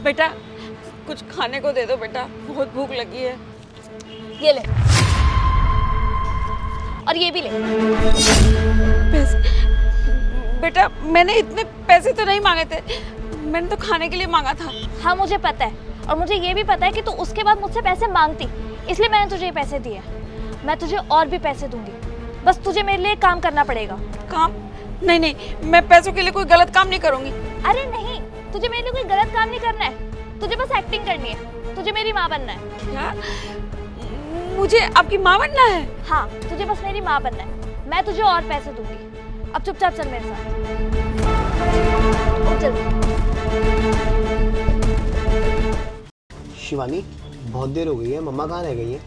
बेटा कुछ खाने को दे दो बेटा, बहुत भूख लगी है। ये ले, और ये भी ले। पैसे? बेटा मैंने इतने पैसे तो नहीं मांगे थे, मैंने तो खाने के लिए मांगा था। हाँ मुझे पता है, और मुझे ये भी पता है कि तू उसके बाद मुझसे पैसे मांगती, इसलिए मैंने तुझे ये पैसे दिए। मैं तुझे और भी पैसे दूंगी, बस तुझे मेरे लिए काम करना पड़ेगा। काम? नहीं नहीं, मैं पैसों के लिए कोई गलत काम नहीं करूंगी। अरे नहीं, तुझे मेरे लिए कोई गलत काम नहीं करना है, तुझे बस एक्टिंग करनी है। तुझे मेरी माँ बनना है। क्या? मुझे आपकी माँ बनना है? हाँ, तुझे बस मेरी माँ बनना है। मैं तुझे और पैसे दूंगी। अब चुपचाप चल मेरे साथ। चल। शिवानी, बहुत देर हो गई है, मम्मा कहाँ रह गई है?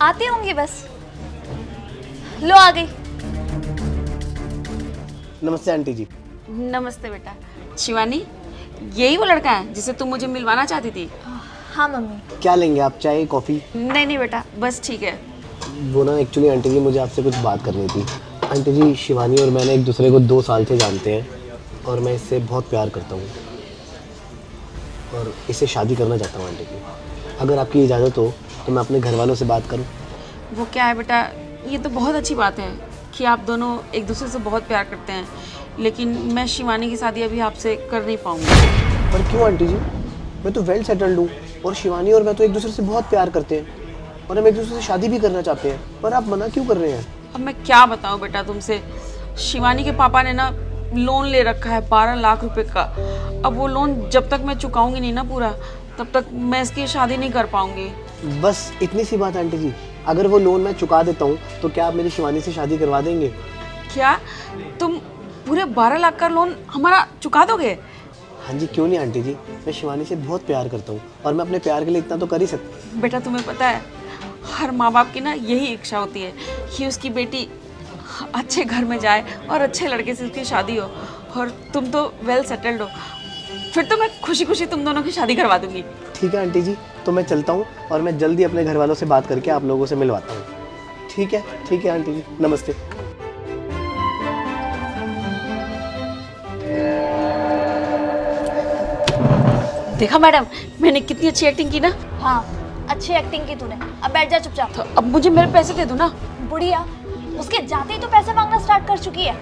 आती होंगी बस। लो आ गई। नमस्ते आंटी जी। नमस्ते बेटा। शिवानी, यही वो लड़का है जिसे तुम मुझे मिलवाना चाहती थी? हाँ मम्मी। क्या लेंगे आप, चाय कॉफ़ी? नहीं नहीं बेटा, बस ठीक है। वो ना एक्चुअली आंटी जी, मुझे आपसे कुछ बात करनी थी। आंटी जी, शिवानी और मैंने एक दूसरे को 2 साल से जानते हैं और मैं इससे बहुत प्यार करता हूँ और इससे शादी करना चाहता हूँ आंटी जी। अगर आपकी इजाज़त हो तो मैं अपने घर वालों से बात करूँ। वो क्या है बेटा, ये तो बहुत अच्छी बात है कि आप दोनों एक दूसरे से बहुत प्यार करते हैं, लेकिन मैं शिवानी की शादी अभी आपसे कर नहीं पाऊँगी। पर क्यों आंटी जी? मैं तो वेल सेटल्ड हूँ और शिवानी और मैं तो एक दूसरे से बहुत प्यार करते हैं और हम एक दूसरे से शादी भी करना चाहते हैं, पर आप मना क्यों कर रहे हैं? अब मैं क्या बताऊँ बेटा तुमसे, शिवानी के पापा ने ना लोन ले रखा है 12 लाख रुपए का। अब वो लोन जब तक मैं चुकाऊंगी नहीं ना पूरा, तब तक मैं इसकी शादी नहीं कर पाऊंगी। बस इतनी सी बात आंटी जी, अगर वो लोन मैं चुका देता हूँ तो क्या आप मेरी शिवानी से शादी करवा देंगे? क्या तुम पूरे 12 लाख का लोन हमारा चुका दोगे? हाँ जी, क्यों नहीं आंटी जी, मैं शिवानी से बहुत प्यार करता हूँ और मैं अपने प्यार के लिए इतना तो कर ही सकता। बेटा तुम्हें पता है, हर माँ बाप की ना यही इच्छा होती है कि उसकी बेटी अच्छे घर में जाए और अच्छे लड़के से उसकी शादी हो, और तुम तो वेल सेटल्ड हो, फिर तो मैं खुशी खुशी तुम दोनों की शादी करवा दूंगी। ठीक है आंटी जी, तो मैं चलता हूँ और मैं जल्दी अपने घर वालों से बात करके आप लोगों से मिलवाता हूँ। ठीक है आंटी जी, नमस्ते। देखा मैडम, मैंने कितनी अच्छी एक्टिंग की ना। हाँ, अच्छी एक्टिंग की तूने। अब बैठ जा चुपचाप। तो अब मुझे मेरे पैसे दे दो ना। बुढ़िया, उसके जाते ही तो पैसे मांगना स्टार्ट कर चुकी है।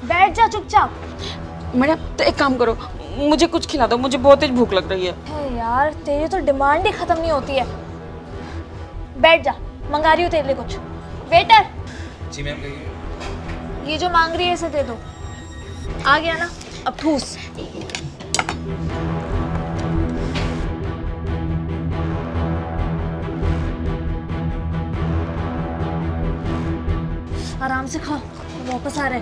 बैठ जा चुपचाप। मैडम तो एक काम करो, मुझे कुछ खिला दो, मुझे बहुत तेज भूख लग रही है। हे यार, तेरी तो डिमांड ही खत्म नहीं होती है। बैठ जा, मंगा रही हूँ तेरे लिए कुछ। वेटर। जी मैम, कहिए। ये जो मांग रही है इसे दे दो। आ गया ना, अब ठूस। आराम से खाओ, वापस आ रहे।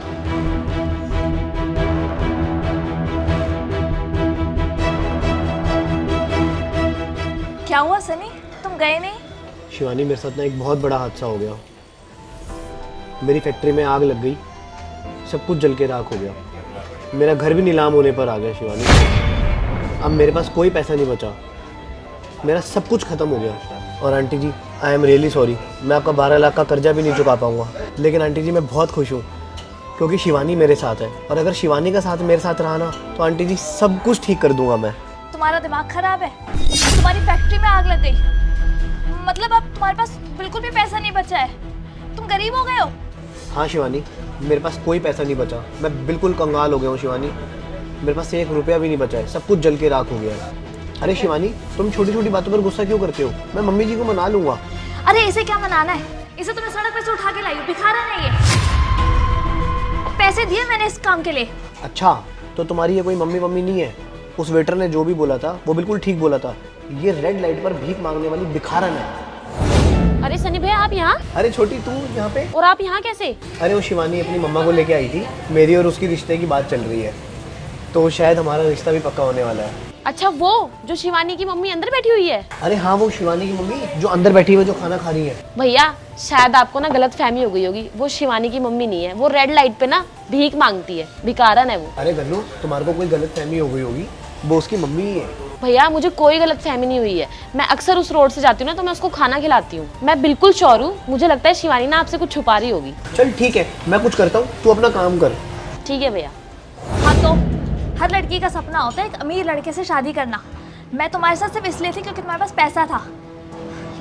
क्या हुआ सनी, तुम गए नहीं? शिवानी, मेरे साथ ना एक बहुत बड़ा हादसा हो गया। मेरी फैक्ट्री में आग लग गई, सब कुछ जल के राख हो गया। मेरा घर भी नीलाम होने पर आ गया शिवानी। अब मेरे पास कोई पैसा नहीं बचा, मेरा सब कुछ ख़त्म हो गया। और aunty ji, I am really sorry, मैं आपका 12 लाख का कर्जा भी नहीं चुका पाऊँगा। लेकिन आंटी जी, मैं बहुत खुश हूँ क्योंकि शिवानी मेरे साथ है, और अगर शिवानी का साथ मेरे साथ रहा ना तो आंटी जी सब कुछ ठीक कर दूंगा मैं। तुम्हारा दिमाग खराब है? तुम्हारी फैक्ट्री में आग लग गई, मतलब अब तुम्हारे पास बिल्कुल भी पैसा नहीं बचा है? तुम गरीब हो गए हो? हाँ शिवानी, मेरे पास कोई पैसा नहीं बचा, मैं बिल्कुल कंगाल हो गया हूँ शिवानी। मेरे पास 1 रुपया भी नहीं बचा है, सब कुछ जल के राख हो गया है। अरे शिवानी, तुम छोटी छोटी बातों पर गुस्सा क्यों करते हो? मैं मम्मी जी को मना लूंगा। अरे इसे क्या मनाना है? इसे तो मैं सड़क पे से उठा के लाई हूँ, भिखारन है ये। पैसे दिए मैंने इस काम के लिए। अच्छा, तो तुम्हारी ये कोई मम्मी नहीं है? उस वेटर ने जो भी बोला था वो बिल्कुल ठीक बोला था, ये रेड लाइट पर भीख मांगने वाली भिखारन है। अरे सनी भैया, आप यहाँ? अरे छोटी, तू यहाँ पे? और आप यहाँ कैसे? अरे वो शिवानी अपनी मम्मा को लेके आई थी, मेरी और उसकी रिश्ते की बात चल रही है, तो शायद हमारा रिश्ता भी पक्का होने वाला है। अच्छा, वो जो शिवानी की मम्मी अंदर बैठी हुई है? अरे हाँ, वो शिवानी की मम्मी जो अंदर बैठी हुई है, जो खाना खा रही है। भैया, शायद आपको ना गलत फहमी हो गई होगी, वो शिवानी की मम्मी नहीं है, वो रेड लाइट पे ना भीख मांगती है, भिखारन है वो। अरे गन्नू, तुम्हारे को कोई गलत फहमी हो गई होगी, वो उसकी मम्मी ही है। भैया, मुझे कोई गलत फहमी नहीं हुई है, मैं अक्सर उस रोड से जाती हूँ ना, तो मैं उसको खाना खिलाती हूँ। मैं बिल्कुल श्योर हूँ, मुझे लगता है शिवानी ना आपसे कुछ छुपा रही होगी। चल ठीक है, मैं कुछ करता हूँ, तू अपना काम कर। ठीक है भैया। हाँ तो हर लड़की का सपना होता है एक अमीर लड़के से शादी करना। मैं तुम्हारे साथ सिर्फ इसलिए थी क्योंकि तुम्हारे पास पैसा था,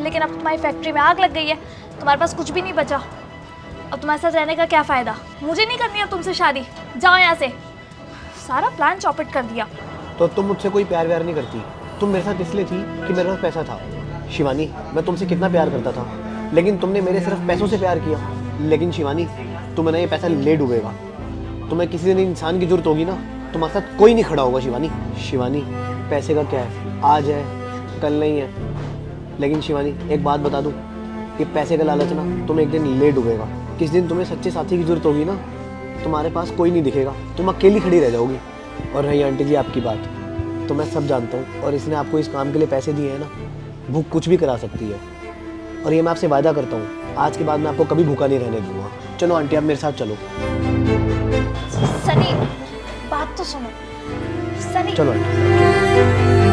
लेकिन अब तुम्हारी फैक्ट्री में आग लग गई है, तुम्हारे पास कुछ भी नहीं बचा। अब तुम्हारे साथ रहने का क्या फ़ायदा? मुझे नहीं करनी अब तुमसे शादी, जाओ यहाँ से। सारा प्लान चौपट कर दिया। तो तुम मुझसे कोई प्यार व्यार नहीं करती, तुम मेरे साथ इसलिए थी कि मेरे पास पैसा था। शिवानी, मैं तुमसे कितना प्यार करता था, लेकिन तुमने मेरे सिर्फ पैसों से प्यार किया। लेकिन शिवानी, तुम्हें ये पैसा ले डूबेगा। तुम्हें किसी दिन इंसान की जरूरत होगी ना, तुम्हारे साथ कोई नहीं खड़ा होगा शिवानी। शिवानी, पैसे का क्या है, आज है कल नहीं है। लेकिन शिवानी, एक बात बता दूं, ये पैसे का लालच ना तुम्हें एक दिन ले डूबेगा। किस दिन तुम्हें सच्चे साथी की जरूरत होगी ना, तुम्हारे पास कोई नहीं दिखेगा, तुम अकेली खड़ी रह जाओगी। और रही आंटी जी आपकी बात, तो मैं सब जानता हूँ, और इसने आपको इस काम के लिए पैसे दिए हैं ना, भूख कुछ भी करा सकती है। और ये मैं आपसे वादा करता हूँ, आज के बाद मैं आपको कभी भूखा नहीं रहने दूंगा। चलो आंटी, आप मेरे साथ चलो। सनी, बात तो सुनो। सनी, चलो आंटी।